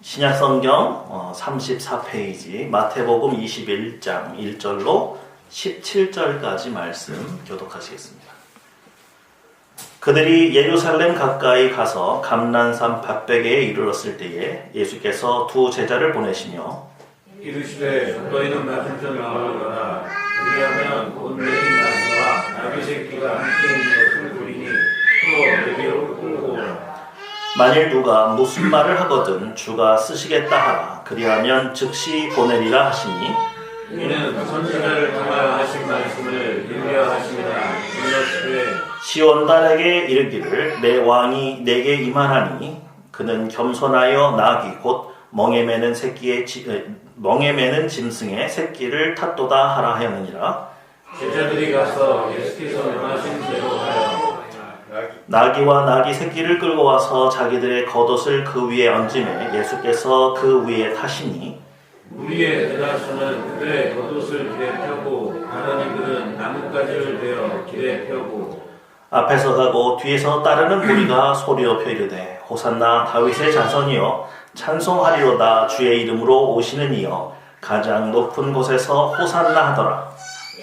신약성경 34페이지 마태복음 21장 1절로 17절까지 말씀 교독하시겠습니다. 그들이 예루살렘 가까이 가서 감난산 밭베개에 이르렀을 때에 예수께서 두 제자를 보내시며 이르시되 너희는 맞은편 나오거라. 그리하면 곧 내린 나귀와 나귀 새끼가 함께 있는 것을 보리니 또 내게로 끌고 오라. 만일 누가 무슨 말을 하거든 주가 쓰시겠다 하라. 그리하면 즉시 보내리라 하시니 이는 선지자를 통하여 하신 말씀을 인내하시니라. 이르시되 시온단에게 이르기를 내 왕이 내게 임하나니 그는 겸손하여 나귀 곧 멍에 매는 짐승의 새끼를 탔도다 하라 하였느니라. 제자들이 가서 예수께서 명하신 대로 하여 나귀와 나귀 새끼를 끌고 와서 자기들의 겉옷을 그 위에 얹으매 예수께서 그 위에 타시니 무리의 대다수는 그들의 겉옷을 길에 펴고 다른 이들은 나뭇가지를 베어 길에 펴고 앞에서 가고 뒤에서 따르는 무리가 소리 높여 이르되 호산나 다윗의 자손이여 찬송하리로다. 주의 이름으로 오시는 이여 가장 높은 곳에서 호산나 하더라.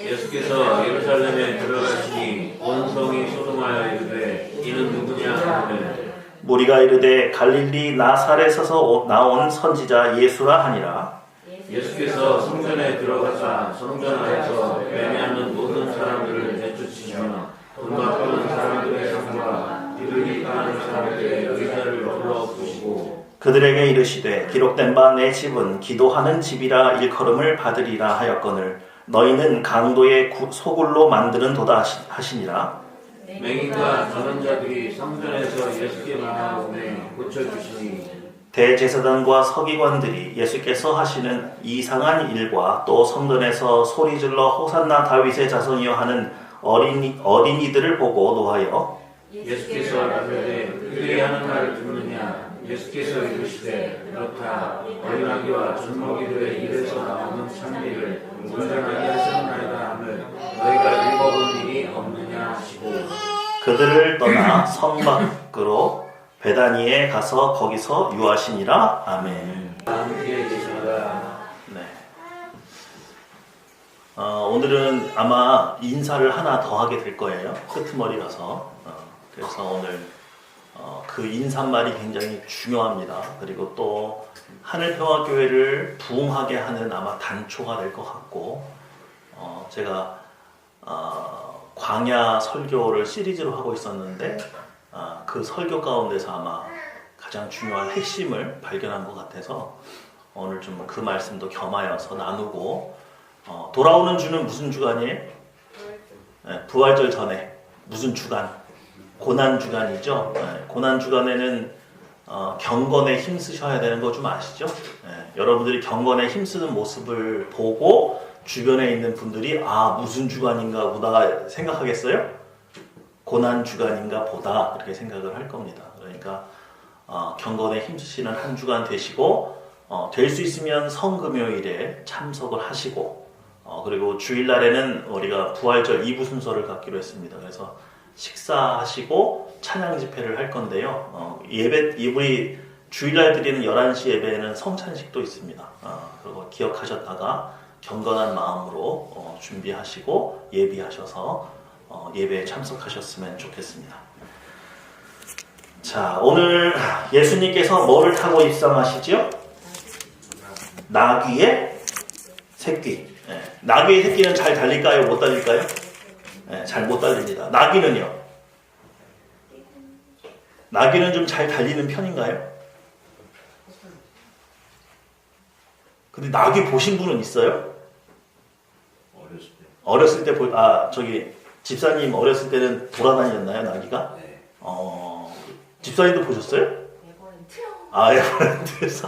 예수께서 예루살렘에 들어가시니 온 성이 소동하여 이르되 이는 누구냐 하되 무리가 이르되 갈릴리 나사렛에서 나온 선지자 예수라 하니라. 예수께서 성전에 들어가사 성전 안에서 매매하는 모든 사람들을 내쫓으시며 돈 갚는 사람들의 상과 비둘기 파는 사람들의 의자를 불러 부시고 그들에게 이르시되 기록된 바 내 집은 기도하는 집이라 일컬음을 받으리라 하였거늘 너희는 강도의 소굴로 만드는 도다 하시니라. 맹인과 전원자들이 성전에서 예수께 만나오매 고쳐주시니 대제사장과 서기관들이 예수께서 하시는 이상한 일과 또 성전에서 소리질러 호산나 다윗의 자손이여 하는 어린이들을 보고 노하여 예수께서 이르되 그들이 하는 말을 듣느냐. 예수께서 이르시되 그렇다. 어린아기와 젖먹이들의 입에서 나오는 찬미를 온전하게 하셨나이다 함을 너희가 읽어본 일이 없느냐 하시고 그들을 떠나 성 밖으로 베다니에 가서 거기서 유하시니라. 아멘. 함께 계시다. 네. 오늘은 아마 인사를 하나 더 하게 될 거예요. 끄트머리라서. 그래서 오늘 그 인사말이 굉장히 중요합니다. 그리고 또 하늘평화교회를 부흥하게 하는 아마 단초가 될 것 같고, 제가 광야 설교를 시리즈로 하고 있었는데 그 설교 가운데서 아마 가장 중요한 핵심을 발견한 것 같아서 오늘 좀 그 말씀도 겸하여서 나누고, 돌아오는 주는 무슨 주간이에요? 네, 부활절 전에 무슨 주간? 고난주간이죠. 네, 고난주간에는 경건에 힘쓰셔야 되는 거 좀 아시죠? 네, 여러분들이 경건에 힘쓰는 모습을 보고 주변에 있는 분들이 무슨 주간인가 보다 생각하겠어요? 고난주간인가 보다 그렇게 생각을 할 겁니다. 그러니까 경건에 힘쓰시는 한 주간 되시고 될 수 있으면 성금요일에 참석을 하시고 그리고 주일날에는 우리가 부활절 2부 순서를 갖기로 했습니다. 그래서 식사하시고 찬양 집회를 할 건데요. 우리 주일날 드리는 11시 예배에는 성찬식도 있습니다. 그리고 기억하셨다가 경건한 마음으로 준비하시고 예비하셔서 예배에 참석하셨으면 좋겠습니다. 자, 오늘 예수님께서 뭐를 타고 입성하시죠? 나귀의 새끼. 네. 나귀의 새끼는 잘 달릴까요? 못 달릴까요? 네, 잘 못 달립니다. 나귀는요? 나귀는 좀 잘 달리는 편인가요? 근데 나귀 보신 분은 있어요? 어렸을 때 저기 집사님 어렸을 때는 돌아다녔나요, 나귀가? 네. 집사님도 보셨어요? 에버랜드에서.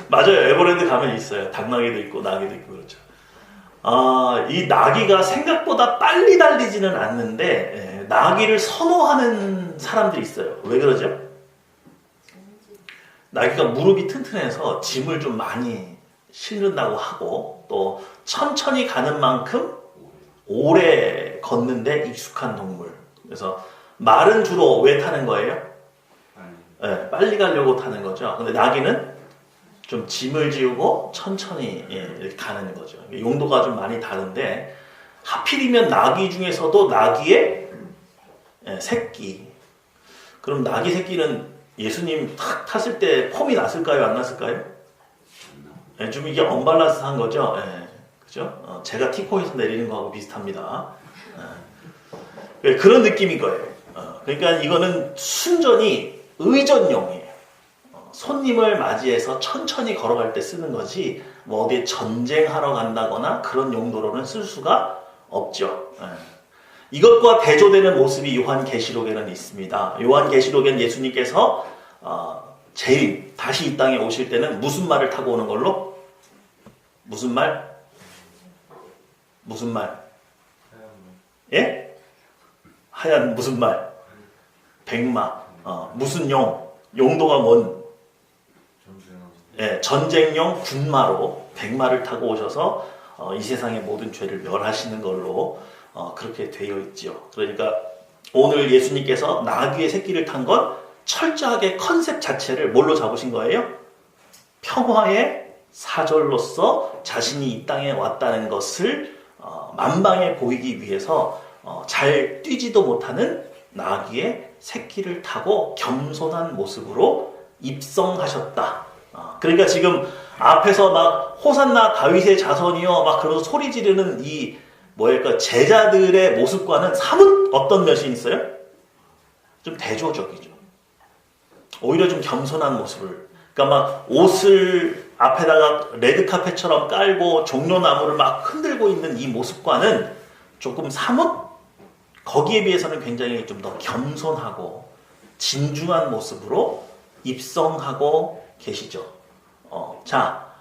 맞아요. 에버랜드 가면 있어요. 닭나귀도 있고 나귀도 있고 그렇죠. 이 나귀가 생각보다 빨리 달리지는 않는데 나귀를 선호하는 사람들이 있어요. 왜 그러죠? 나귀가 무릎이 튼튼해서 짐을 좀 많이 실는다고 하고 또 천천히 가는 만큼 오래 걷는데 익숙한 동물. 그래서 말은 주로 왜 타는 거예요? 예, 빨리 가려고 타는 거죠. 근데 나귀는 좀 짐을 지우고 천천히 이렇게 가는 거죠. 용도가 좀 많이 다른데 하필이면 나귀 중에서도 나귀의 새끼. 그럼 나귀 새끼는 예수님 탁 탔을 때 폼이 났을까요? 안 났을까요? 좀 이게 언밸런스한 거죠. 그죠? 제가 티코에서 내리는 거하고 비슷합니다. 그런 느낌인 거예요. 그러니까 이거는 순전히 의전용이에요. 손님을 맞이해서 천천히 걸어갈 때 쓰는 거지 뭐 어디에 전쟁하러 간다거나 그런 용도로는 쓸 수가 없죠. 이것과 대조되는 모습이 요한계시록에는 있습니다. 요한계시록엔 예수님께서 재림, 다시 이 땅에 오실 때는 무슨 말을 타고 오는 걸로? 무슨 말? 무슨 말? 예? 하얀 무슨 말? 백마. 무슨 용? 용도가 뭔? 전쟁용 군마로 백마를 타고 오셔서 이 세상의 모든 죄를 멸하시는 걸로 그렇게 되어 있죠. 그러니까 오늘 예수님께서 나귀의 새끼를 탄 건 철저하게 컨셉 자체를 뭘로 잡으신 거예요? 평화의 사절로서 자신이 이 땅에 왔다는 것을 만방에 보이기 위해서 잘 뛰지도 못하는 나귀의 새끼를 타고 겸손한 모습으로 입성하셨다. 그러니까 지금 앞에서 막 호산나 다윗의 자손이요 막 그러면서 소리 지르는 이 뭐랄까 제자들의 모습과는 사뭇 어떤 면이 있어요? 좀 대조적이죠. 오히려 좀 겸손한 모습을. 그러니까 막 옷을 앞에다가 레드카펫처럼 깔고 종려나무를 막 흔들고 있는 이 모습과는 조금 사뭇 거기에 비해서는 굉장히 좀 더 겸손하고 진중한 모습으로 입성하고 계시죠. 자,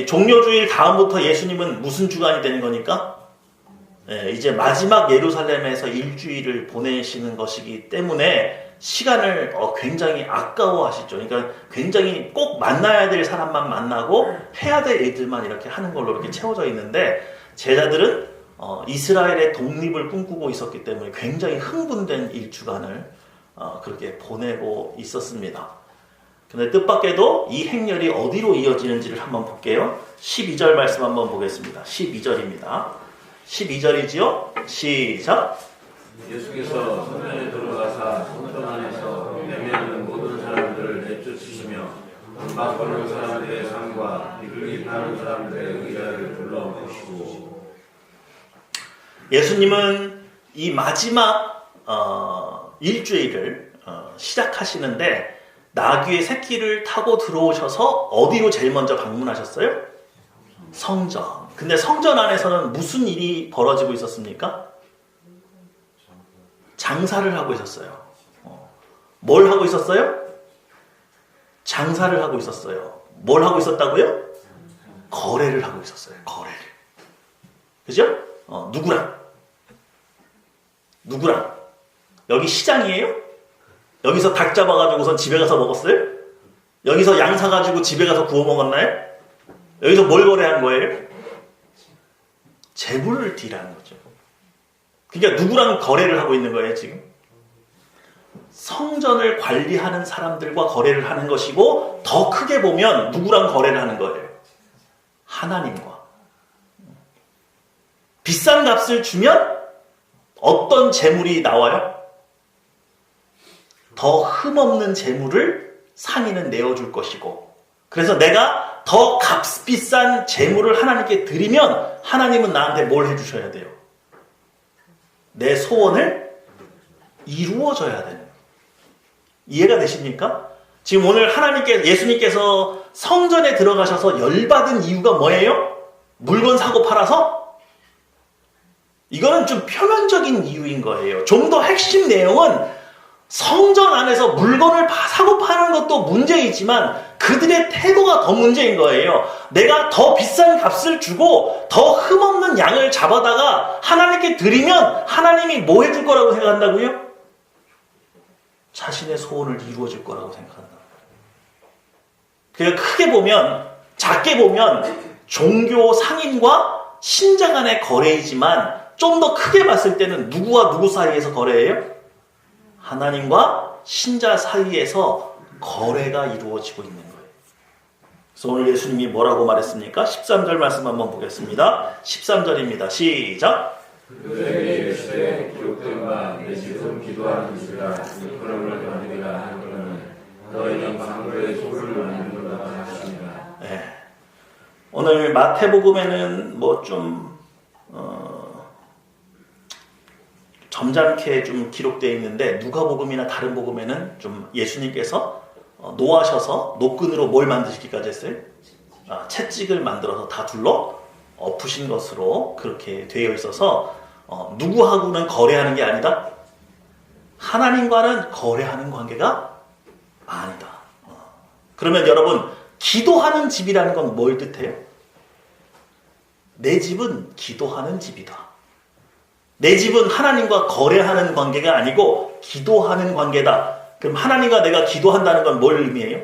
종료주일 다음부터 예수님은 무슨 주간이 되는 거니까? 이제 마지막 예루살렘에서 일주일을 보내시는 것이기 때문에 시간을 굉장히 아까워하시죠. 그러니까 굉장히 꼭 만나야 될 사람만 만나고 해야 될 일들만 이렇게 하는 걸로 이렇게 채워져 있는데 제자들은 이스라엘의 독립을 꿈꾸고 있었기 때문에 굉장히 흥분된 일주간을 그렇게 보내고 있었습니다. 근데 뜻밖에도 이 행렬이 어디로 이어지는지를 한번 볼게요. 12절 말씀 한번 보겠습니다. 12절입니다. 12절이지요? 시작! 예수께서 성전에 들어가사 성전 안에서 매매하는 모든 사람들을 내쫓으시며 돈 바꾸는 사람들의 상과 비둘기 파는 사람들의 의자를 불러보시고. 예수님은 이 마지막 일주일을 시작하시는데 나귀의 새끼를 타고 들어오셔서 어디로 제일 먼저 방문하셨어요? 성전. 근데 성전 안에서는 무슨 일이 벌어지고 있었습니까? 장사를 하고 있었어요. 뭘 하고 있었어요? 장사를 하고 있었어요. 뭘 하고 있었다고요? 거래를 하고 있었어요. 거래를. 그죠? 누구랑? 누구랑? 여기 시장이에요? 여기서 닭 잡아가지고선 집에 가서 먹었어요? 여기서 양 사가지고 집에 가서 구워 먹었나요? 여기서 뭘 거래한 거예요? 재물을 딜하는 거죠. 그러니까 누구랑 거래를 하고 있는 거예요, 지금? 성전을 관리하는 사람들과 거래를 하는 것이고 더 크게 보면 누구랑 거래를 하는 거예요? 하나님과. 비싼 값을 주면 어떤 재물이 나와요? 더 흠없는 재물을 상인은 내어줄 것이고 그래서 내가 더 값비싼 재물을 하나님께 드리면 하나님은 나한테 뭘 해주셔야 돼요? 내 소원을 이루어줘야 되는 거예요. 이해가 되십니까? 지금 오늘 예수님께서 성전에 들어가셔서 열받은 이유가 뭐예요? 물건 사고 팔아서? 이거는 좀 표면적인 이유인 거예요. 좀 더 핵심 내용은 성전 안에서 물건을 사고 파는 것도 문제이지만 그들의 태도가 더 문제인 거예요. 내가 더 비싼 값을 주고 더 흠없는 양을 잡아다가 하나님께 드리면 하나님이 뭐 해줄 거라고 생각한다고요? 자신의 소원을 이루어줄 거라고 생각한다. 그러니까 크게 보면, 작게 보면 종교 상인과 신자 간의 거래이지만 좀 더 크게 봤을 때는 누구와 누구 사이에서 거래예요? 하나님과 신자 사이에서 거래가 이루어지고 있는 거예요. 그래서 오늘 예수님이 뭐라고 말했습니까? 13절 말씀 한번 보겠습니다. 13절입니다. 시작. 그들에게 이르시되 기록된 바 내 집은 기도하는 집이라 일컬음을 거느리라 하거든 너희는 방울의 소를 만드는 것과 같습니다. 네. 오늘 마태복음에는 뭐 좀 점잖게 좀 기록되어 있는데 누가복음이나 다른 복음에는 좀 예수님께서 노하셔서 노끈으로 뭘 만드시기까지 했어요? 채찍을 만들어서 다 둘러 엎으신 것으로 그렇게 되어 있어서 누구하고는 거래하는 게 아니다. 하나님과는 거래하는 관계가 아니다. 그러면 여러분 기도하는 집이라는 건 뭘 뜻해요? 내 집은 기도하는 집이다. 내 집은 하나님과 거래하는 관계가 아니고 기도하는 관계다. 그럼 하나님과 내가 기도한다는 건 뭘 의미해요?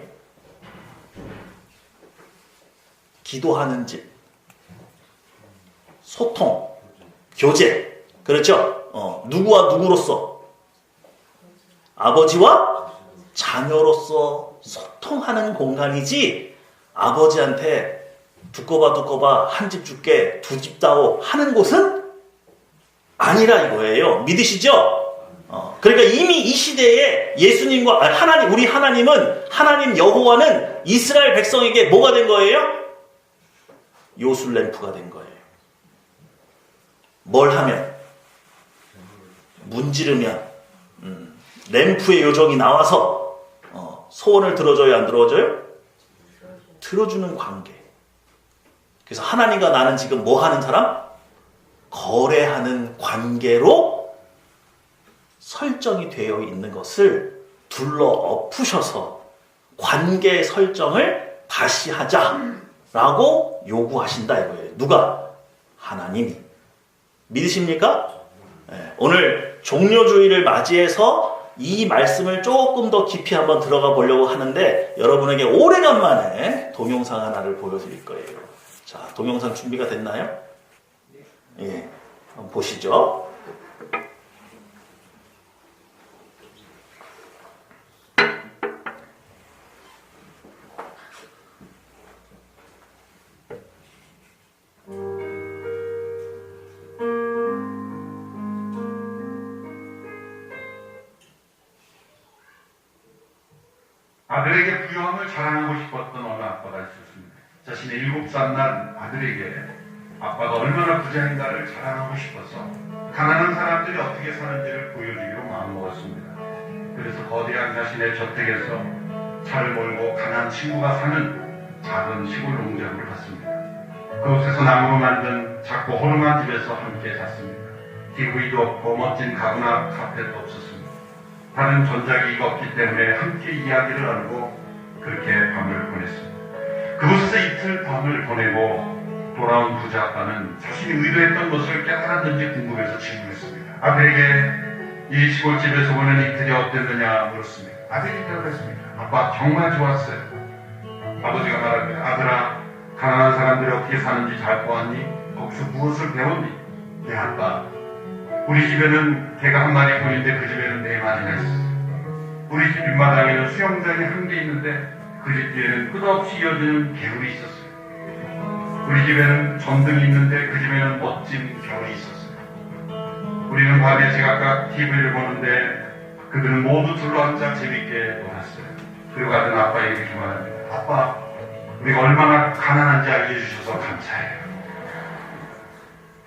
기도하는 집, 소통, 교제. 그렇죠? 누구와 누구로서? 아버지와 자녀로서 소통하는 공간이지 아버지한테 두꺼봐 한 집 줄게 두 집 다오 하는 곳은 아니라 이거예요. 믿으시죠? 그러니까 이미 이 시대에 예수님과 우리 하나님은 하나님 여호와는 이스라엘 백성에게 뭐가 된 거예요? 요술램프가 된 거예요. 뭘 하면? 문지르면 램프의 요정이 나와서 소원을 들어줘요, 안 들어줘요? 들어주는 관계. 그래서 하나님과 나는 지금 뭐 하는 사람? 거래하는 관계로 설정이 되어 있는 것을 둘러 엎으셔서 관계 설정을 다시 하자라고 요구하신다 이거예요. 누가? 하나님이. 믿으십니까? 네. 오늘 종료주의를 맞이해서 이 말씀을 조금 더 깊이 한번 들어가 보려고 하는데 여러분에게 오래간만에 동영상 하나를 보여드릴 거예요. 자, 동영상 준비가 됐나요? 예, 한번 보시죠. 아들에게 부유함을 자랑하고 싶었던 어느 아빠가 있었습니다. 자신의 7살 난 아들에게 아빠가 얼마나 부자인가를 자랑하고 싶어서 가난한 사람들이 어떻게 사는지를 보여주기로 마음먹었습니다. 그래서 거대한 자신의 저택에서 차를 몰고 가난한 친구가 사는 작은 시골 농장을 갔습니다. 그곳에서 나무로 만든 작고 허름한 집에서 함께 잤습니다. TV도 없고 멋진 가구나 카펫도 없었습니다. 다른 전자기기가 없기 때문에 함께 이야기를 나누고 그렇게 밤을 보냈습니다. 그곳에서 이틀 밤을 보내고 돌아온 부자 아빠는 자신이 의도했던 것을 깨달았는지 궁금해서 질문했습니다. 아들에게 이 시골집에서 보낸 이틀이 어땠느냐 물었습니다. 아들이 대답했습니다. 아빠 정말 좋았어요. 아버지가 말합니다. 아들아, 가난한 사람들이 어떻게 사는지 잘 보았니? 거기서 무엇을 배웠니? 네 아빠, 우리 집에는 개가 한 마리뿐인데 그 집에는 4마리나 있었어요. 우리 집 뒷마당에는 수영장이 한 개 있는데 그 집 뒤에는 끝없이 이어지는 개울이 있었어요. 우리 집에는 전등이 있는데 그 집에는 멋진 별이 있었어요. 우리는 밤에 제각각 TV를 보는데 그들은 모두 둘러앉아 재밌게 놀았어요. 그리고 아들 아빠에게 이렇게 말합니다. 아빠, 우리가 얼마나 가난한지 알려주셔서 감사해요.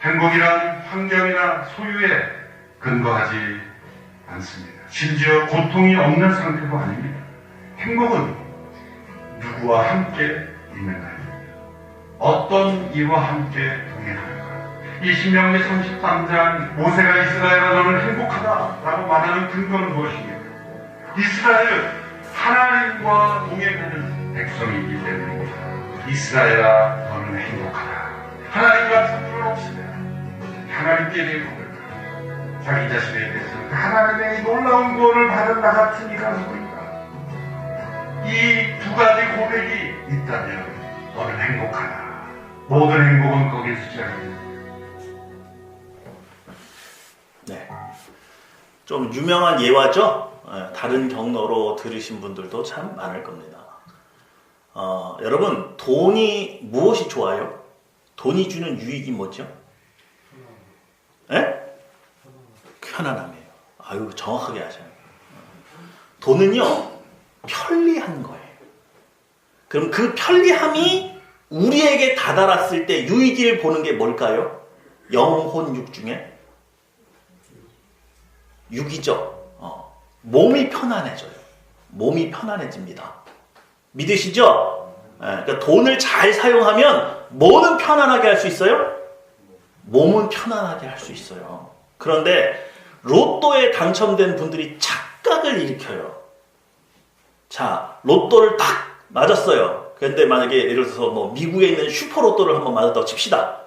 행복이란 환경이나 소유에 근거하지 않습니다. 심지어 고통이 없는 상태도 아닙니다. 행복은 누구와 함께 있는가입니다. 어떤 이와 함께 동행하는가. 이 신명기 33장 모세가 이스라엘아 너는 행복하다라고 말하는 근거는 무엇입니까? 이스라엘 하나님과 동행하는 백성이기 때문입니다. 이스라엘아 너는 행복하다. 하나님과 상관은 없습니다. 하나님께 대해 고백하라. 자기 자신에 대해서 하나님의 이 놀라운 구원을 받은 나 같은 이가 누구인가? 이 두 가지 고백이 있다면 너는 행복하다. 모든 행복은 거기에 시작합니다. 네, 좀 유명한 예화죠. 다른 경로로 들으신 분들도 참 많을 겁니다. 여러분, 돈이 무엇이 좋아요? 돈이 주는 유익이 뭐죠? 예? 편안함이에요. 아유, 정확하게 하셔요. 돈은요, 편리한 거예요. 그럼 그 편리함이 우리에게 다다랐을 때 유익을 보는 게 뭘까요? 영혼육 중에 육이죠. 몸이 편안해져요. 몸이 편안해집니다. 믿으시죠? 그러니까 돈을 잘 사용하면 뭐는 편안하게 할 수 있어요? 몸은 편안하게 할 수 있어요. 그런데 로또에 당첨된 분들이 착각을 일으켜요. 자, 로또를 딱 맞았어요. 그런데 만약에 예를 들어서 뭐 미국에 있는 슈퍼로또를 한번 맞았다고 칩시다.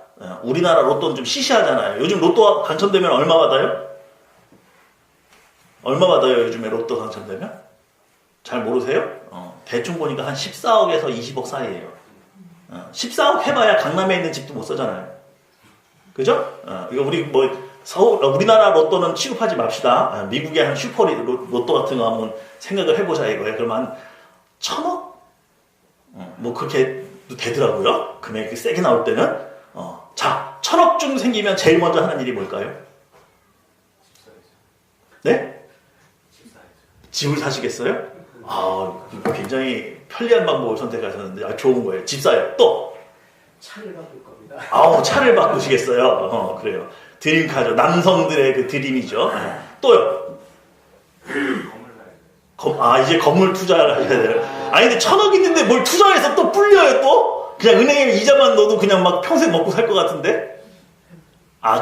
우리나라 로또는 좀 시시하잖아요. 요즘 로또 당첨되면 얼마 받아요? 얼마 받아요? 요즘에 로또 당첨되면? 잘 모르세요? 대충 보니까 한 14억에서 20억 사이에요. 14억 해봐야 강남에 있는 집도 못 사잖아요. 그죠? 이거 우리 뭐 우리나라 로또는 취급하지 맙시다. 미국의 한 슈퍼 로또 같은 거 한번 생각을 해보자 이거예요. 그러면 한 1,000억? 뭐 그렇게 되더라고요. 금액이 세게 나올 때는. 자, 1,000억쯤 생기면 제일 먼저 하는 일이 뭘까요? 네? 집을 사시겠어요? 굉장히 편리한 방법을 선택하셨는데 좋은 거예요. 집 사요. 또? 차를 바꿀 겁니다. 차를 바꾸시겠어요? 그래요. 드림카죠. 남성들의 그 드림이죠. 또요? 이제 건물 투자를 하셔야 돼요. 근데 1,000억 있는데 뭘 투자해서 또 불려요, 또? 그냥 은행에 이자만 넣어도 그냥 막 평생 먹고 살 것 같은데?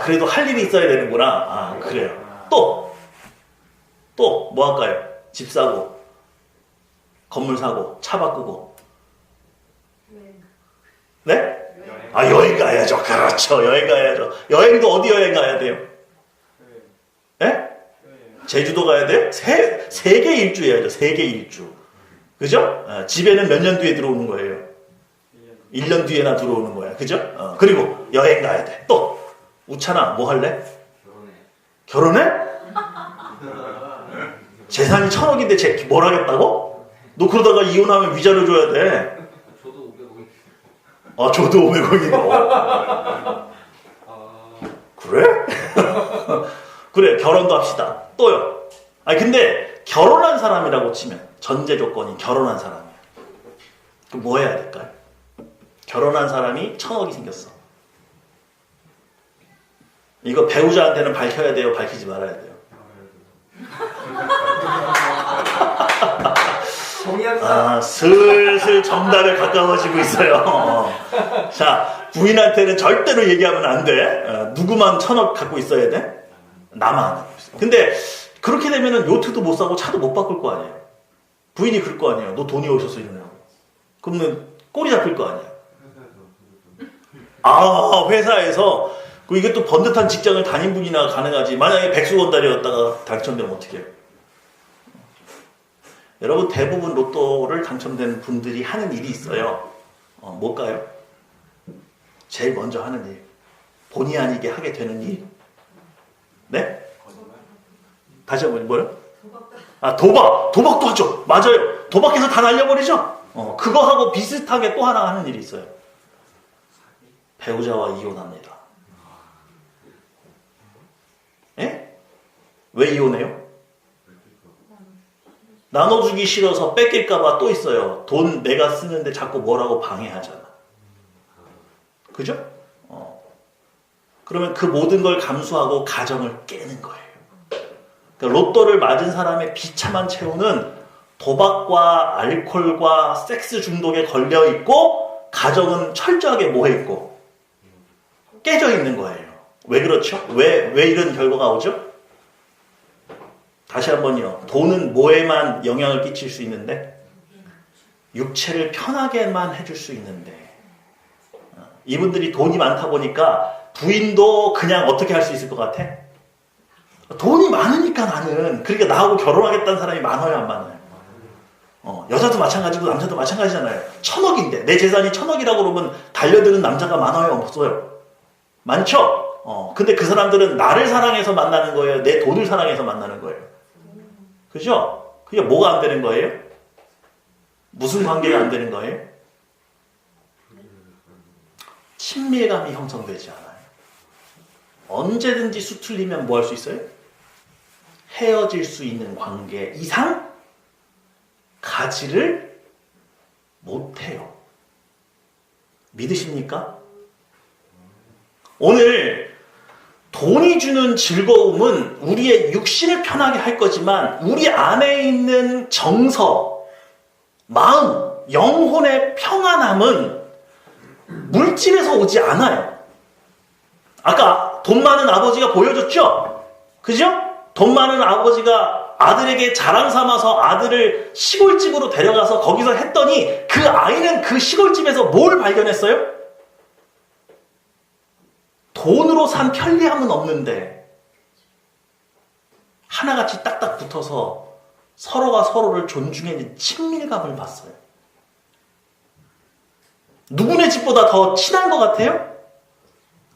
그래도 할 일이 있어야 되는구나. 그래요. 또 뭐 할까요? 집 사고, 건물 사고, 차 바꾸고. 네? 여행 가야죠. 그렇죠. 여행 가야죠. 여행도 어디 여행 가야 돼요? 예? 제주도 가야 돼요? 세계 일주 해야죠. 세계 일주. 그죠? 집에는 몇 년 뒤에 들어오는 거예요? 1년 뒤에나 들어오는 거야. 그죠? 그리고 여행 가야 돼. 또 우찬아, 뭐 할래? 결혼해? 재산이 1,000억인데 뭘 하겠다고? 너 그러다가 이혼하면 위자료 줘야 돼. 저도 500억. 저도 500억이네. 그래? 그래, 결혼도 합시다. 또요. 근데 결혼한 사람이라고 치면 전제 조건이 결혼한 사람이야. 그럼 뭐 해야 될까요? 결혼한 사람이 1,000억이 생겼어. 이거 배우자한테는 밝혀야 돼요? 밝히지 말아야 돼요? 슬슬 정답에 가까워지고 있어요. 자, 부인한테는 절대로 얘기하면 안 돼. 누구만 1,000억 갖고 있어야 돼? 나만. 근데 그렇게 되면은 요트도 못 사고 차도 못 바꿀 거 아니에요. 부인이 그럴 거 아니에요. 너 돈이 어디서 이러냐고. 그러면 꼬리 잡힐 거 아니에요. 회사에서 이게 또 번듯한 직장을 다닌 분이나 가능하지. 만약에 백수건달이었다가 당첨되면 어떻게 해요? 여러분, 대부분 로또를 당첨된 분들이 하는 일이 있어요. 뭘까요? 제일 먼저 하는 일. 본의 아니게 하게 되는 일. 네? 다시 한번 뭐요? 도박도 하죠. 맞아요. 도박해서 다 날려버리죠. 그거하고 비슷하게 또 하나 하는 일이 있어요. 배우자와 이혼합니다. 예? 왜 이혼해요? 나눠주기 싫어서 뺏길까봐 또 있어요. 돈 내가 쓰는데 자꾸 뭐라고 방해하잖아. 그죠? 그러면 그 모든 걸 감수하고 가정을 깨는 거예요. 그러니까 로또를 맞은 사람의 비참한 최후는 도박과 알코올과 섹스 중독에 걸려있고 가정은 철저하게 모여있고 깨져 있는 거예요. 왜 그렇죠? 왜 이런 결과가 오죠? 다시 한번요. 돈은 뭐에만 영향을 끼칠 수 있는데? 육체를 편하게만 해줄 수 있는데. 이분들이 돈이 많다 보니까 부인도 그냥 어떻게 할 수 있을 것 같아? 돈이 많으니까 나는. 그러니까 나하고 결혼하겠다는 사람이 많아요, 안 많아요? 여자도 마찬가지고 남자도 마찬가지잖아요. 1,000억인데 내 재산이 1,000억이라고 그러면 달려드는 남자가 많아요, 없어요? 많죠? 근데 그 사람들은 나를 사랑해서 만나는 거예요? 내 돈을 사랑해서 만나는 거예요? 그죠? 그게 뭐가 안 되는 거예요? 무슨 관계가 안 되는 거예요? 친밀감이 형성되지 않아요. 언제든지 수틀리면 뭐 할 수 있어요? 헤어질 수 있는 관계 이상 가지를 못해요. 믿으십니까? 오늘 돈이 주는 즐거움은 우리의 육신을 편하게 할 거지만 우리 안에 있는 정서, 마음, 영혼의 평안함은 물질에서 오지 않아요. 아까 돈 많은 아버지가 보여줬죠? 그죠? 돈 많은 아버지가 아들에게 자랑 삼아서 아들을 시골집으로 데려가서 거기서 했더니 그 아이는 그 시골집에서 뭘 발견했어요? 돈으로 산 편리함은 없는데 하나같이 딱딱 붙어서 서로가 서로를 존중해주는 친밀감을 봤어요. 누구네 집보다 더 친한 것 같아요?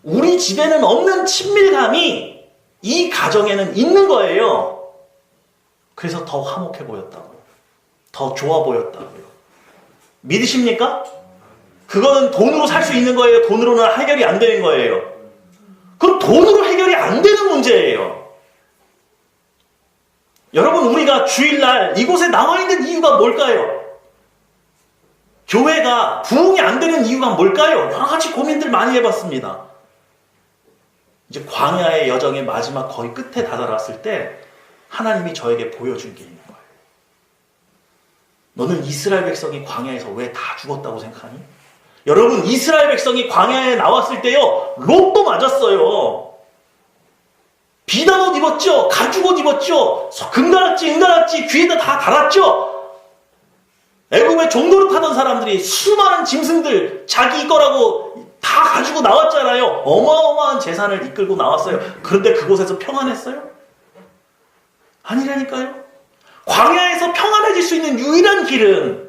우리 집에는 없는 친밀감이 이 가정에는 있는 거예요. 그래서 더 화목해 보였다고요. 더 좋아 보였다고요. 믿으십니까? 그거는 돈으로 살 수 있는 거예요? 돈으로는 해결이 안 되는 거예요? 그럼 돈으로 해결이 안 되는 문제예요. 여러분, 우리가 주일날 이곳에 나와 있는 이유가 뭘까요? 교회가 부흥이 안 되는 이유가 뭘까요? 여러 가지 고민들 많이 해봤습니다. 이제 광야의 여정의 마지막 거의 끝에 다다랐을 때 하나님이 저에게 보여준 게 있는 거예요. 너는 이스라엘 백성이 광야에서 왜 다 죽었다고 생각하니? 여러분, 이스라엘 백성이 광야에 나왔을 때요, 롯도 맞았어요. 비단 옷 입었죠? 가죽 옷 입었죠? 금가락지, 은가락지 귀에다 다 달았죠? 애굽에 종로를 타던 사람들이 수많은 짐승들 자기 거라고 다 가지고 나왔잖아요. 어마어마한 재산을 이끌고 나왔어요. 그런데 그곳에서 평안했어요? 아니라니까요. 광야에서 평안해질 수 있는 유일한 길은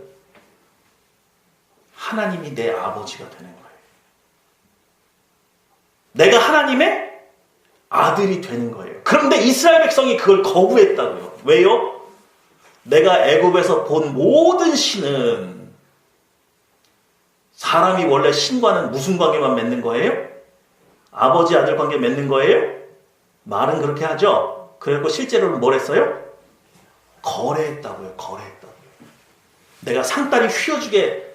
하나님이 내 아버지가 되는 거예요. 내가 하나님의 아들이 되는 거예요. 그런데 이스라엘 백성이 그걸 거부했다고요. 왜요? 내가 애굽에서 본 모든 신은 사람이 원래 신과는 무슨 관계만 맺는 거예요? 아버지 아들 관계 맺는 거예요? 말은 그렇게 하죠. 그리고 실제로는 뭘 했어요? 거래했다고요. 거래했다고요. 내가 상다리 휘어주게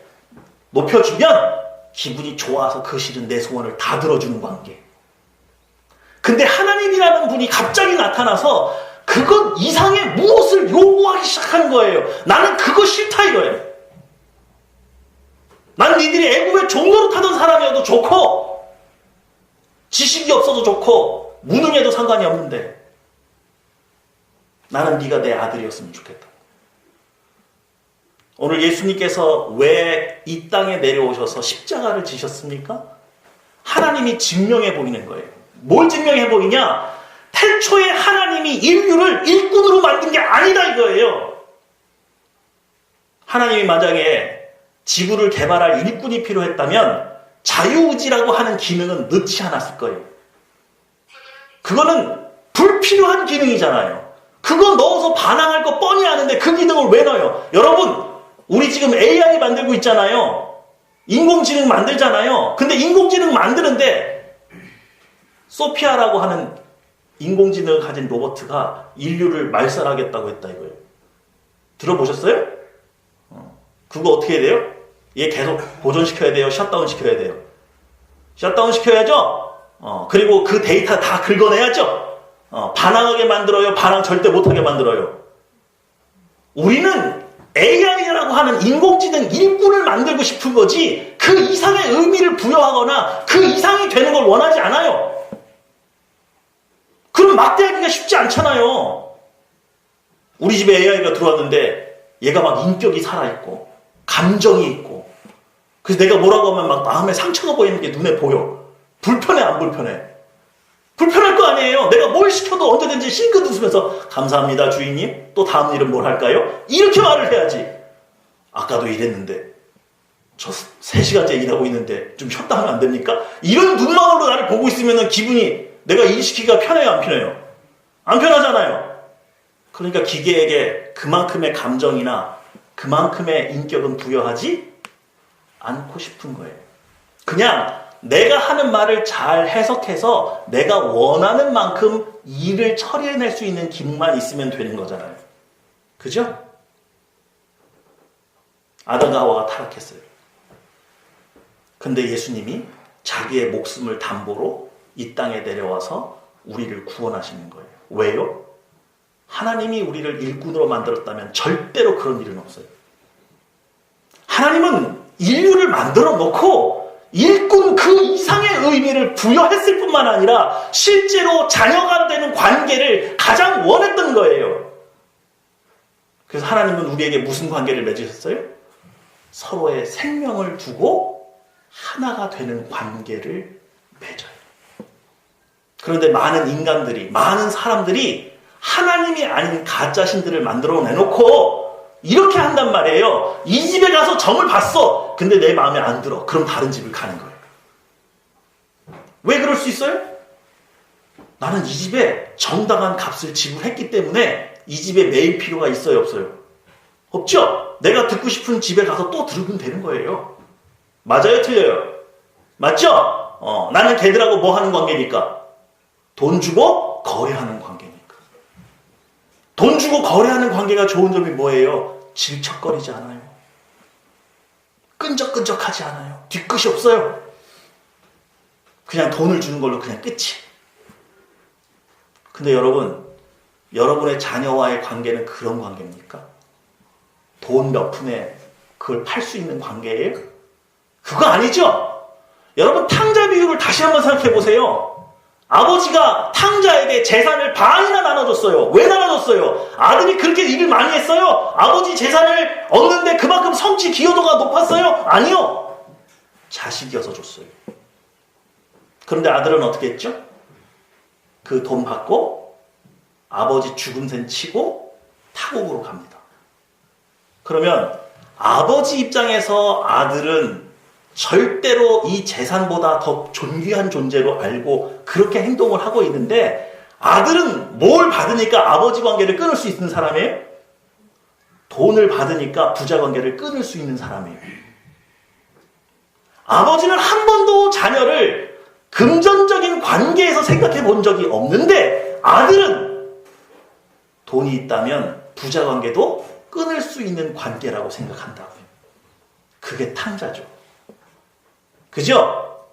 높여주면 기분이 좋아서 그 실은 내 소원을 다 들어주는 관계. 근데 하나님이라는 분이 갑자기 나타나서 그것 이상의 무엇을 요구하기 시작하는 거예요. 나는 그거 싫다 이거예요. 난 니들이 애굽에 종로로 타던 사람이어도 좋고 지식이 없어도 좋고 무능해도 상관이 없는데 나는 네가 내 아들이었으면 좋겠다. 오늘 예수님께서 왜 이 땅에 내려오셔서 십자가를 지셨습니까? 하나님이 증명해 보이는 거예요. 뭘 증명해 보이냐? 태초에 하나님이 인류를 일꾼으로 만든 게 아니다 이거예요. 하나님이 만약에 지구를 개발할 일꾼이 필요했다면 자유의지라고 하는 기능은 넣지 않았을 거예요. 그거는 불필요한 기능이잖아요. 그거 넣어서 반항할 거 뻔히 아는데 그 기능을 왜 넣어요? 여러분, 우리 지금 AI 만들고 있잖아요. 인공지능 만들잖아요. 근데 인공지능 만드는데 소피아라고 하는 인공지능을 가진 로봇가 인류를 말살하겠다고 했다 이거예요. 들어보셨어요? 그거 어떻게 해야 돼요? 얘 계속 보존시켜야 돼요? 셧다운 시켜야 돼요? 셧다운 시켜야죠? 그리고 그 데이터 다 긁어내야죠? 반항하게 만들어요? 반항 절대 못하게 만들어요? 우리는 AI라고 하는 인공지능 일꾼을 만들고 싶은 거지 그 이상의 의미를 부여하거나 그 이상이 되는 걸 원하지 않아요. 그럼 막대하기가 쉽지 않잖아요. 우리 집에 AI가 들어왔는데 얘가 막 인격이 살아있고 감정이 있고 그래서 내가 뭐라고 하면 막 마음에 상처가 보이는 게 눈에 보여. 불편해 안 불편해? 불편할 거 아니에요. 내가 뭘 시켜도 언제든지 싱긋 웃으면서 감사합니다 주인님. 또 다음 일은 뭘 할까요? 이렇게 말을 해야지. 아까도 일했는데 저 3시간째 일하고 있는데 좀 쉬었다 하면 안 됩니까? 이런 눈망울로 나를 보고 있으면 기분이 내가 일 시키기가 편해요 안 편해요? 안 편하잖아요. 그러니까 기계에게 그만큼의 감정이나 그만큼의 인격은 부여하지 않고 싶은 거예요. 그냥 내가 하는 말을 잘 해석해서 내가 원하는 만큼 일을 처리해낼 수 있는 기능만 있으면 되는 거잖아요. 그죠? 아담과 하와가 타락했어요. 근데 예수님이 자기의 목숨을 담보로 이 땅에 내려와서 우리를 구원하시는 거예요. 왜요? 하나님이 우리를 일꾼으로 만들었다면 절대로 그런 일은 없어요. 하나님은 인류를 만들어 놓고 일꾼 그 이상의 의미를 부여했을 뿐만 아니라 실제로 자녀가 되는 관계를 가장 원했던 거예요. 그래서 하나님은 우리에게 무슨 관계를 맺으셨어요? 서로의 생명을 두고 하나가 되는 관계를 맺어요. 그런데 많은 인간들이, 많은 사람들이 하나님이 아닌 가짜 신들을 만들어 내놓고 이렇게 한단 말이에요. 이 집에 가서 점을 봤어. 근데 내 마음에 안 들어. 그럼 다른 집을 가는 거예요. 왜 그럴 수 있어요? 나는 이 집에 정당한 값을 지불했기 때문에 이 집에 매일 필요가 있어요, 없어요? 없죠? 내가 듣고 싶은 집에 가서 또 들으면 되는 거예요. 맞아요, 틀려요? 맞죠? 나는 걔들하고 뭐 하는 관계니까? 돈 주고 거래하는 관계니까. 돈 주고 거래하는 관계가 좋은 점이 뭐예요? 질척거리지 않아요. 끈적끈적하지 않아요. 뒤끝이 없어요. 그냥 돈을 주는 걸로 그냥 끝이. 근데 여러분, 여러분의 자녀와의 관계는 그런 관계입니까? 돈 몇 푼에 그걸 팔 수 있는 관계예요? 그거 아니죠? 여러분, 탕자 비유를 다시 한번 생각해 보세요. 아버지가 탕자에게 재산을 반이나 나눠줬어요. 왜 나눠줬어요? 아들이 그렇게 일을 많이 했어요? 아버지 재산을 얻는데 그만큼 성취 기여도가 높았어요? 아니요. 자식이어서 줬어요. 그런데 아들은 어떻게 했죠? 그 돈 받고 아버지 죽음센 치고 타국으로 갑니다. 그러면 아버지 입장에서 아들은 절대로 이 재산보다 더 존귀한 존재로 알고 그렇게 행동을 하고 있는데 아들은 뭘 받으니까 아버지 관계를 끊을 수 있는 사람이에요? 돈을 받으니까 부자 관계를 끊을 수 있는 사람이에요. 아버지는 한 번도 자녀를 금전적인 관계에서 생각해 본 적이 없는데 아들은 돈이 있다면 부자 관계도 끊을 수 있는 관계라고 생각한다고요. 그게 탕자죠. 그죠?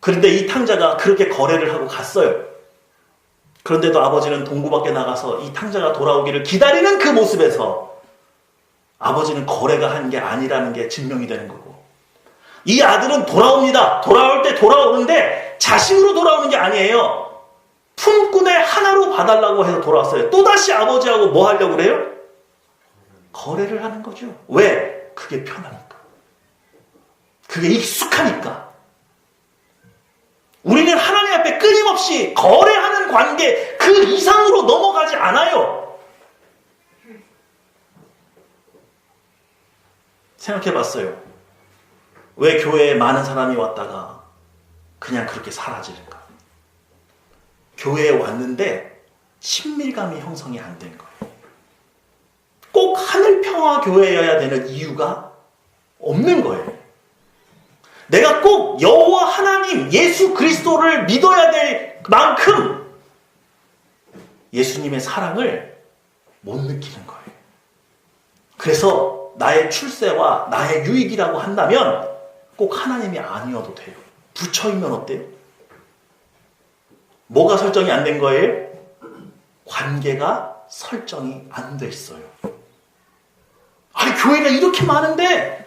그런데 이 탕자가 그렇게 거래를 하고 갔어요. 그런데도 아버지는 동구밖에 나가서 이 탕자가 돌아오기를 기다리는 그 모습에서 아버지는 거래가 한 게 아니라는 게 증명이 되는 거고 이 아들은 돌아옵니다. 돌아올 때 돌아오는데 자신으로 돌아오는 게 아니에요. 품꾼의 하나로 봐달라고 해서 돌아왔어요. 또다시 아버지하고 뭐 하려고 그래요? 거래를 하는 거죠. 왜? 그게 편하니까. 그게 익숙하니까. 우리는 하나님 앞에 끊임없이 거래하는 관계 그 이상으로 넘어가지 않아요. 생각해 봤어요. 왜 교회에 많은 사람이 왔다가 그냥 그렇게 사라지는가? 교회에 왔는데 친밀감이 형성이 안 된 거예요. 꼭 하늘평화교회여야 되는 이유가 없는 거예요. 내가 꼭 여호와 하나님 예수 그리스도를 믿어야 될 만큼 예수님의 사랑을 못 느끼는 거예요. 그래서 나의 출세와 나의 유익이라고 한다면 꼭 하나님이 아니어도 돼요. 부처이면 어때요? 뭐가 설정이 안 된 거예요? 관계가 설정이 안 됐어요. 아니 교회가 이렇게 많은데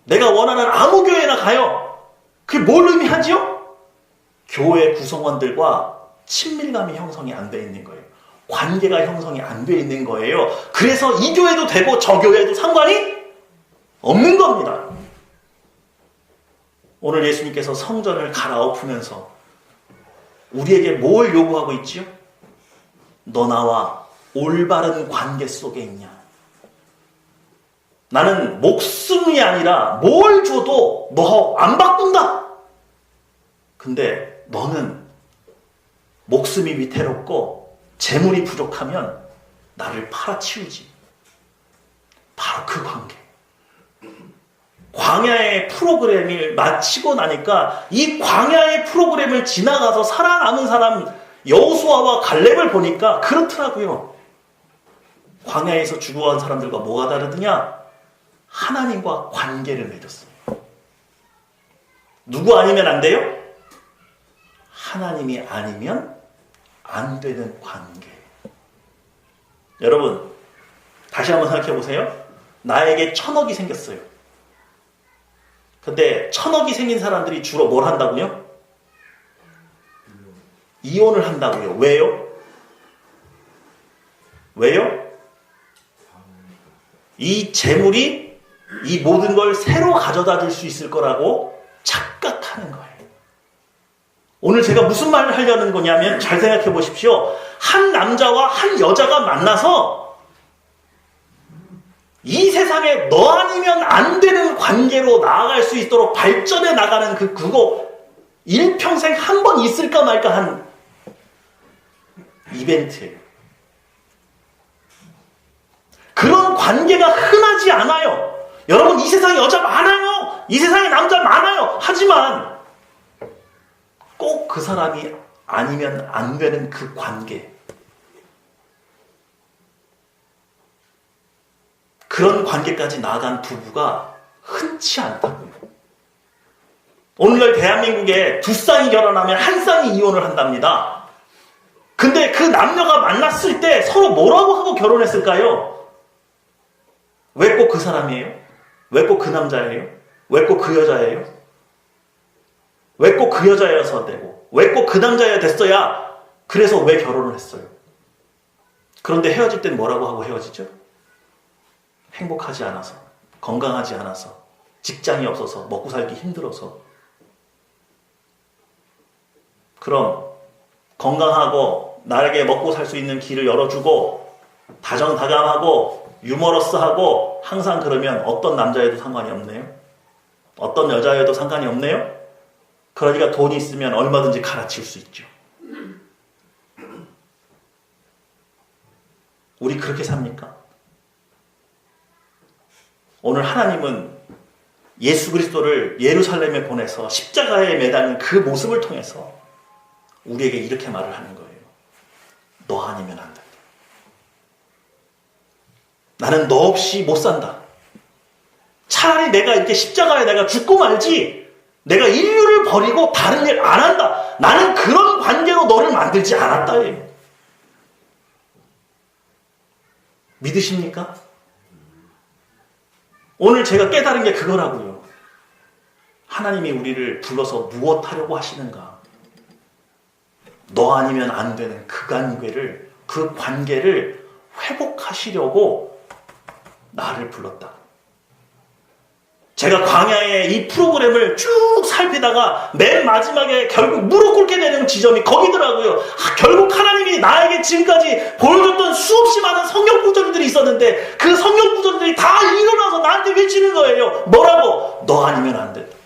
내가 원하는 아무 교회나 가요. 그게 뭘 의미하지요? 교회 구성원들과 친밀감이 형성이 안 돼 있는 거예요. 관계가 형성이 안 돼 있는 거예요. 그래서 이 교회도 되고 저 교회도 상관이 없는 겁니다. 오늘 예수님께서 성전을 갈아엎으면서 우리에게 뭘 요구하고 있지요? 너 나와 올바른 관계 속에 있냐? 나는 목숨이 아니라 뭘 줘도 너 안 바꾼다. 근데 너는 목숨이 위태롭고 재물이 부족하면 나를 팔아치우지. 바로 그 관계. 광야의 프로그램을 마치고 나니까 이 광야의 프로그램을 지나가서 살아남은 사람 여호수아와 갈렙을 보니까 그렇더라고요. 광야에서 죽어간 사람들과 뭐가 다르느냐? 하나님과 관계를 맺었어요. 누구 아니면 안 돼요? 하나님이 아니면 안 되는 관계. 여러분, 다시 한번 생각해 보세요. 나에게 1,000억이 생겼어요. 근데 1,000억이 생긴 사람들이 주로 뭘 한다고요? 이혼을 한다고요. 왜요? 왜요? 이 재물이 이 모든 걸 새로 가져다 줄 수 있을 거라고 착각하는 거예요. 오늘 제가 무슨 말을 하려는 거냐면 잘 생각해 보십시오. 한 남자와 한 여자가 만나서 이 세상에 너 아니면 안 되는 관계로 나아갈 수 있도록 발전해 나가는 그거 일평생 한 번 있을까 말까 한 이벤트예요. 그런 관계가 흔하지 않아요. 여러분, 이 세상에 여자 많아요. 이 세상에 남자 많아요. 하지만 꼭 그 사람이 아니면 안 되는 그 관계. 그런 관계까지 나아간 부부가 흔치 않다고요. 오늘날 대한민국에 2쌍이 결혼하면 1쌍이 이혼을 한답니다. 근데 그 남녀가 만났을 때 서로 뭐라고 하고 결혼했을까요? 왜 꼭 그 사람이에요? 왜 꼭 그 남자예요? 왜 꼭 그 여자예요? 왜 꼭 그 여자여서 되고 왜 꼭 그 남자여야 됐어야 그래서 왜 결혼을 했어요? 그런데 헤어질 땐 뭐라고 하고 헤어지죠? 행복하지 않아서, 건강하지 않아서, 직장이 없어서, 먹고 살기 힘들어서. 그럼 건강하고 나에게 먹고 살 수 있는 길을 열어주고 다정다감하고 유머러스하고 항상 그러면 어떤 남자애도 상관이 없네요. 어떤 여자애도 상관이 없네요. 그러니까 돈이 있으면 얼마든지 갈아치울 수 있죠. 우리 그렇게 삽니까? 오늘 하나님은 예수 그리스도를 예루살렘에 보내서 십자가에 매달린 그 모습을 통해서 우리에게 이렇게 말을 하는 거예요. 너 아니면 안 된다. 나는 너 없이 못 산다. 차라리 내가 이렇게 십자가에 내가 죽고 말지 내가 인류를 버리고 다른 일 안 한다. 나는 그런 관계로 너를 만들지 않았다. 믿으십니까? 오늘 제가 깨달은 게 그거라고요. 하나님이 우리를 불러서 무엇하려고 하시는가? 너 아니면 안 되는 그 관계를 회복하시려고 나를 불렀다. 제가 광야의 이 프로그램을 쭉 살피다가 맨 마지막에 결국 무릎 꿇게 되는 지점이 거기더라고요. 결국 하나님이 나에게 지금까지 보여줬던 수없이 많은 성경 구절들이 있었는데 그 성경 구절들이 다 일어나서 나한테 외치는 거예요. 뭐라고? 너 아니면 안 된다.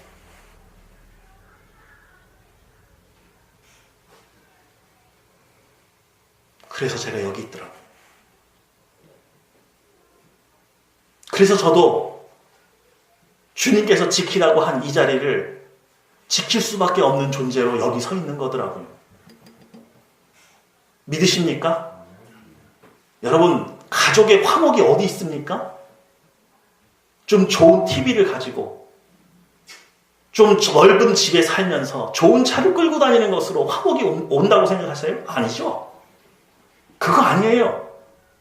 그래서 제가 여기 있더라고요. 그래서 저도 주님께서 지키라고 한 이 자리를 지킬 수밖에 없는 존재로 여기 서 있는 거더라고요. 믿으십니까? 여러분, 가족의 화목이 어디 있습니까? 좀 좋은 TV를 가지고 좀 넓은 집에 살면서 좋은 차를 끌고 다니는 것으로 화목이 온다고 생각하세요? 아니죠. 그거 아니에요.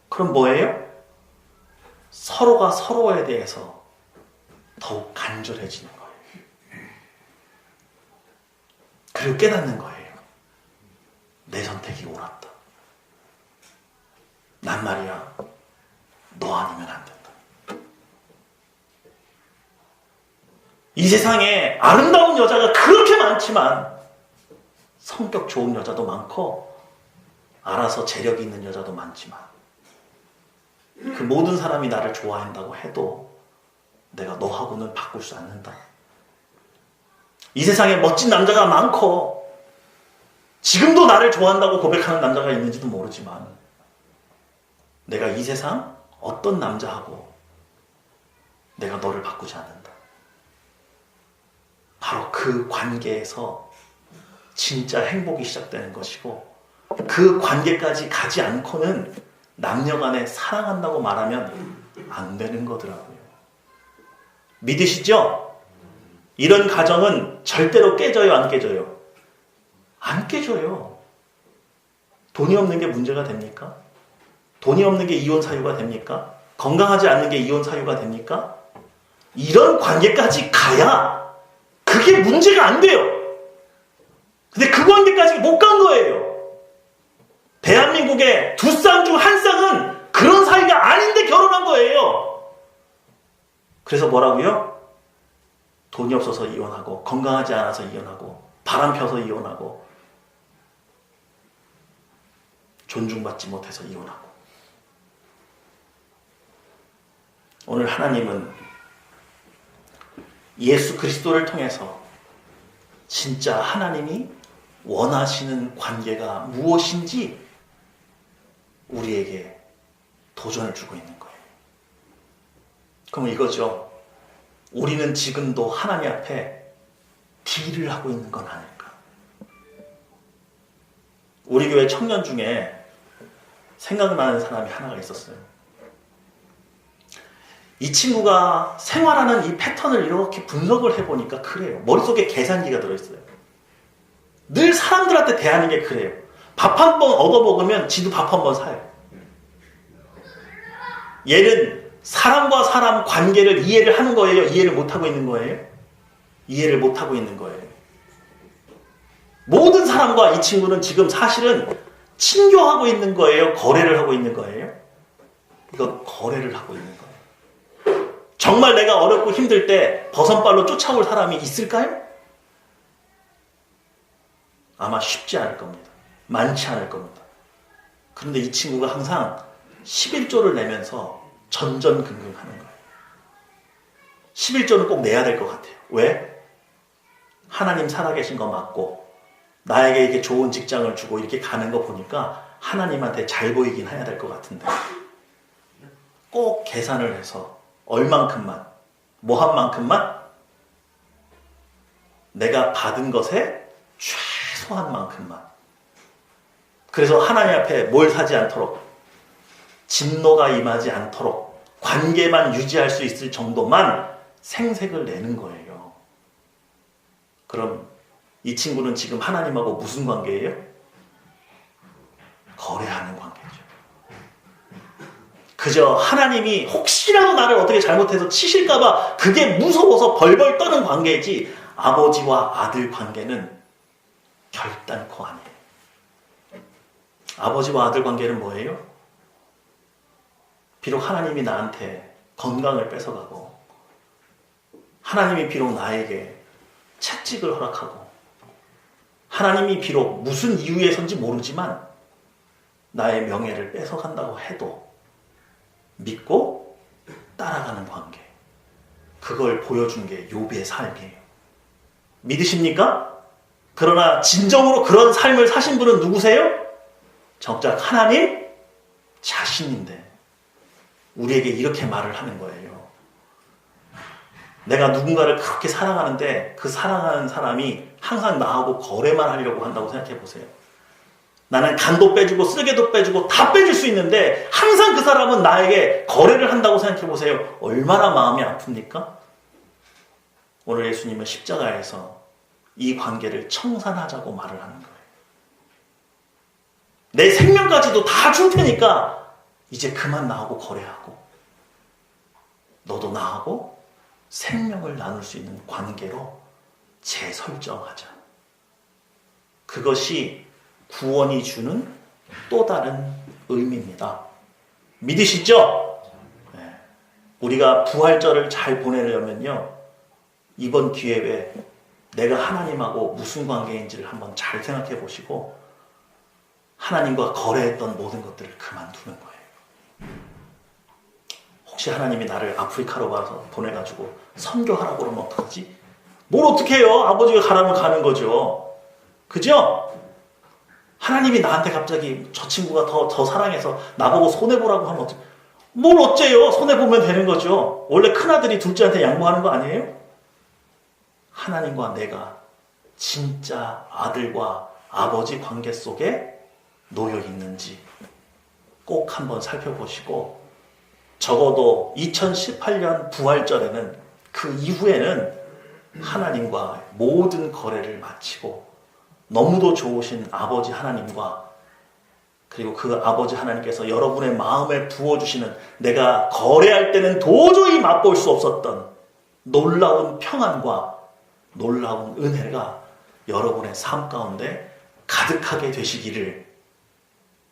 그럼 뭐예요? 서로가 서로에 대해서 더욱 간절해지는 거예요. 그리고 깨닫는 거예요. 내 선택이 옳았다. 난 말이야, 너 아니면 안 된다. 이 세상에 아름다운 여자가 그렇게 많지만 성격 좋은 여자도 많고 알아서 재력이 있는 여자도 많지만 그 모든 사람이 나를 좋아한다고 해도 내가 너하고는 바꿀 수 않는다. 이 세상에 멋진 남자가 많고 지금도 나를 좋아한다고 고백하는 남자가 있는지도 모르지만 내가 이 세상 어떤 남자하고 내가 너를 바꾸지 않는다. 바로 그 관계에서 진짜 행복이 시작되는 것이고, 그 관계까지 가지 않고는 남녀간에 사랑한다고 말하면 안 되는 거더라고요. 믿으시죠? 이런 가정은 절대로 깨져요, 안 깨져요? 안 깨져요. 돈이 없는 게 문제가 됩니까? 돈이 없는 게 이혼 사유가 됩니까? 건강하지 않는 게 이혼 사유가 됩니까? 이런 관계까지 가야 그게 문제가 안 돼요. 근데 그 관계까지 못 간 거예요. 대한민국의 두 쌍 중 한 쌍은 그런 사이가 아닌데 결혼한 거예요. 그래서 뭐라고요? 돈이 없어서 이혼하고, 건강하지 않아서 이혼하고, 바람 펴서 이혼하고, 존중받지 못해서 이혼하고. 오늘 하나님은 예수 그리스도를 통해서 진짜 하나님이 원하시는 관계가 무엇인지 우리에게 도전을 주고 있는 거예요. 그럼 이거죠. 우리는 지금도 하나님 앞에 딜을 하고 있는 건 아닐까? 우리 교회 청년 중에 생각나는 사람이 하나가 있었어요. 이 친구가 생활하는 이 패턴을 이렇게 분석을 해보니까 그래요. 머릿속에 계산기가 들어있어요. 늘 사람들한테 대하는 게 그래요. 밥 한 번 얻어먹으면 지도 밥 한 번 사요. 얘는 사람과 사람 관계를 이해를 하는 거예요? 이해를 못하고 있는 거예요? 이해를 못하고 있는 거예요. 모든 사람과 이 친구는 지금 사실은 친교하고 있는 거예요? 거래를 하고 있는 거예요? 이거 거래를 하고 있는 거예요. 정말 내가 어렵고 힘들 때 버선발로 쫓아올 사람이 있을까요? 아마 쉽지 않을 겁니다. 많지 않을 겁니다. 그런데 이 친구가 항상 11조를 내면서 전전긍긍하는 거예요. 11조는 꼭 내야 될 것 같아요. 왜? 하나님 살아계신 거 맞고 나에게 이렇게 좋은 직장을 주고 이렇게 가는 거 보니까 하나님한테 잘 보이긴 해야 될 것 같은데 꼭 계산을 해서 얼만큼만, 뭐 한 만큼만 내가 받은 것에 최소한 만큼만. 그래서 하나님 앞에 뭘 사지 않도록, 진노가 임하지 않도록 관계만 유지할 수 있을 정도만 생색을 내는 거예요. 그럼 이 친구는 지금 하나님하고 무슨 관계예요? 거래하는 관계죠. 그저 하나님이 혹시라도 나를 어떻게 잘못해서 치실까봐 그게 무서워서 벌벌 떠는 관계이지, 아버지와 아들 관계는 결단코 아니에요. 아버지와 아들 관계는 뭐예요? 비록 하나님이 나한테 건강을 뺏어가고, 하나님이 비록 나에게 채찍을 허락하고, 하나님이 비록 무슨 이유에선지 모르지만 나의 명예를 뺏어간다고 해도 믿고 따라가는 관계, 그걸 보여준 게 욥의 삶이에요. 믿으십니까? 그러나 진정으로 그런 삶을 사신 분은 누구세요? 정작 하나님 자신인데 우리에게 이렇게 말을 하는 거예요. 내가 누군가를 그렇게 사랑하는데 그 사랑하는 사람이 항상 나하고 거래만 하려고 한다고 생각해 보세요. 나는 간도 빼주고 쓰개도 빼주고 다 빼줄 수 있는데 항상 그 사람은 나에게 거래를 한다고 생각해 보세요. 얼마나 마음이 아픕니까? 오늘 예수님은 십자가에서 이 관계를 청산하자고 말을 하는 거예요. 내 생명까지도 다 줄 테니까 이제 그만 나하고 거래하고 너도 나하고 생명을 나눌 수 있는 관계로 재설정하자. 그것이 구원이 주는 또 다른 의미입니다. 믿으시죠? 네. 우리가 부활절을 잘 보내려면요, 이번 기회에 내가 하나님하고 무슨 관계인지를 한번 잘 생각해 보시고 하나님과 거래했던 모든 것들을 그만두는 거예요. 혹시 하나님이 나를 아프리카로 와서 보내가지고 선교하라고 그러면 어떡하지? 뭘 어떻게 해요? 아버지가 가라면 가는 거죠. 그죠? 하나님이 나한테 갑자기 저 친구가 더 사랑해서 나보고 손해보라고 하면 뭘 어째요? 손해보면 되는 거죠. 원래 큰아들이 둘째한테 양보하는 거 아니에요? 하나님과 내가 진짜 아들과 아버지 관계 속에 놓여 있는지 꼭 한번 살펴보시고, 적어도 2018년 부활절에는, 그 이후에는 하나님과 모든 거래를 마치고 너무도 좋으신 아버지 하나님과, 그리고 그 아버지 하나님께서 여러분의 마음에 부어주시는, 내가 거래할 때는 도저히 맛볼 수 없었던 놀라운 평안과 놀라운 은혜가 여러분의 삶 가운데 가득하게 되시기를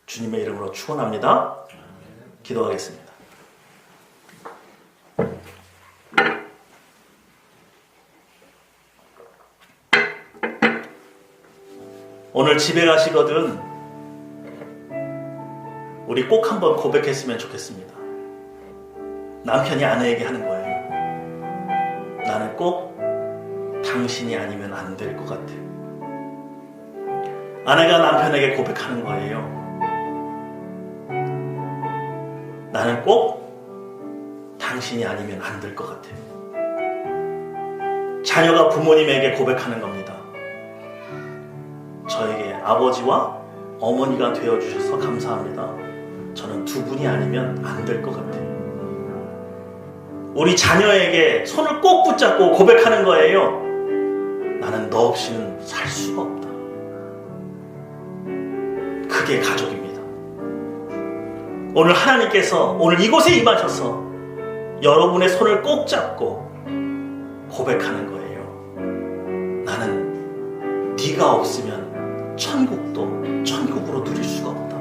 주님의 이름으로 축원합니다. 기도하겠습니다. 오늘 집에 가시거든 우리 꼭 한번 고백했으면 좋겠습니다. 남편이 아내에게 하는 거예요. 나는 꼭 당신이 아니면 안 될 것 같아. 아내가 남편에게 고백하는 거예요. 나는 꼭 당신이 아니면 안 될 것 같아. 자녀가 부모님에게 고백하는 겁니다. 저에게 아버지와 어머니가 되어주셔서 감사합니다. 저는 두 분이 아니면 안 될 것 같아요. 우리 자녀에게 손을 꼭 붙잡고 고백하는 거예요. 나는 너 없이는 살 수가 없다. 그게 가족입니다. 오늘 하나님께서 오늘 이곳에 임하셔서 여러분의 손을 꼭 잡고 고백하는 거예요. 나는 네가 없으면 천국도 천국으로 누릴 수가 없다.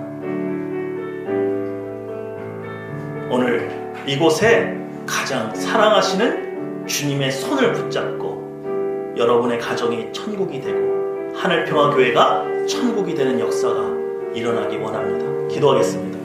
오늘 이곳에 가장 사랑하시는 주님의 손을 붙잡고 여러분의 가정이 천국이 되고 하늘평화교회가 천국이 되는 역사가 일어나기 원합니다. 기도하겠습니다.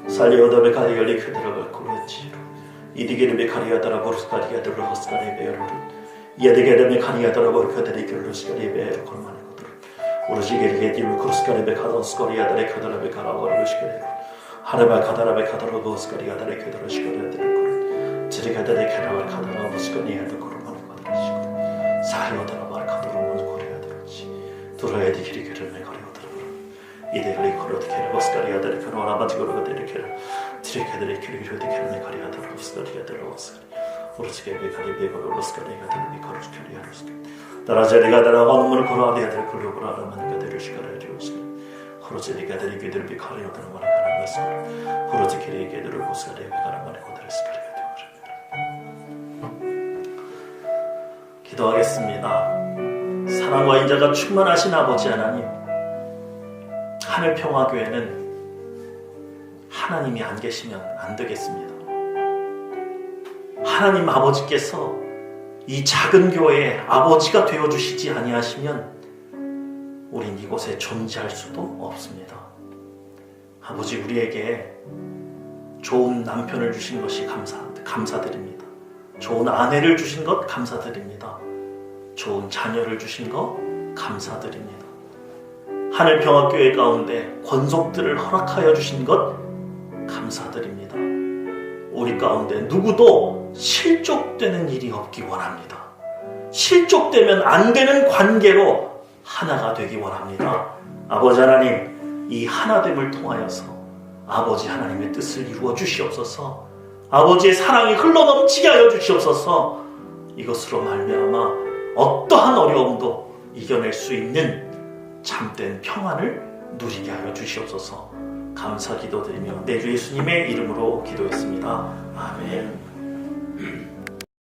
살려오다베 가리갈리 그들어갈 고르지로 이디게르베 가리아다라 보르스카리아들로 호스카리 베어르 예데게르베 가리아다라 보르카데리 글루스카리 베어르 콜마네 고들 오르지게르게 디르 코스카리베 카도스코리아다레 카다라베 카라와르시케레 하레바 카다라베 카다로 보스카리아다레 케도르시코레데르 콜 지리가다레 카라와 카다라 보스카리아데 콜마네 고들시코 살려오다라 바카도로 코리아데르지 두라에디 기리게르메 이들이 걸어도 캐를 버스카리아들이 그런 아바지고로 데리 캐를 트리케들이 캐를 이렇게 캐를 가리아들로 버스카리아들로 버스카리 오르스케 베카리 베고로 버스카리아들이 걸어 캐리아르스케 다라제리가 다라 원문을 걸어 아디아들 걸어 걸어라만 그들을 시카라리오스케 호르제리가들이 그들 비카리오들 말을 가라마스 호르제케리 그들을 버스카리아 가라마네 고들스카리아 되오르 기도하겠습니다. 사랑과 인자가 충만하신 아버지 하나님, 하늘평화교회는 하나님이 안 계시면 안 되겠습니다. 하나님 아버지께서 이 작은 교회의 아버지가 되어주시지 아니하시면 우린 이곳에 존재할 수도 없습니다. 아버지, 우리에게 좋은 남편을 주신 것이 감사드립니다. 좋은 아내를 주신 것 감사드립니다. 좋은 자녀를 주신 것 감사드립니다. 하늘평화교회 가운데 권속들을 허락하여 주신 것 감사드립니다. 우리 가운데 누구도 실족되는 일이 없기 원합니다. 실족되면 안 되는 관계로 하나가 되기 원합니다. 아버지 하나님, 이 하나됨을 통하여서 아버지 하나님의 뜻을 이루어 주시옵소서. 아버지의 사랑이 흘러넘치게 하여 주시옵소서. 이것으로 말미암아 어떠한 어려움도 이겨낼 수 있는 참된 평안을 누리게 하여 주시옵소서. 감사 기도드리며 내 주 예수님의 이름으로 기도했습니다. 아멘.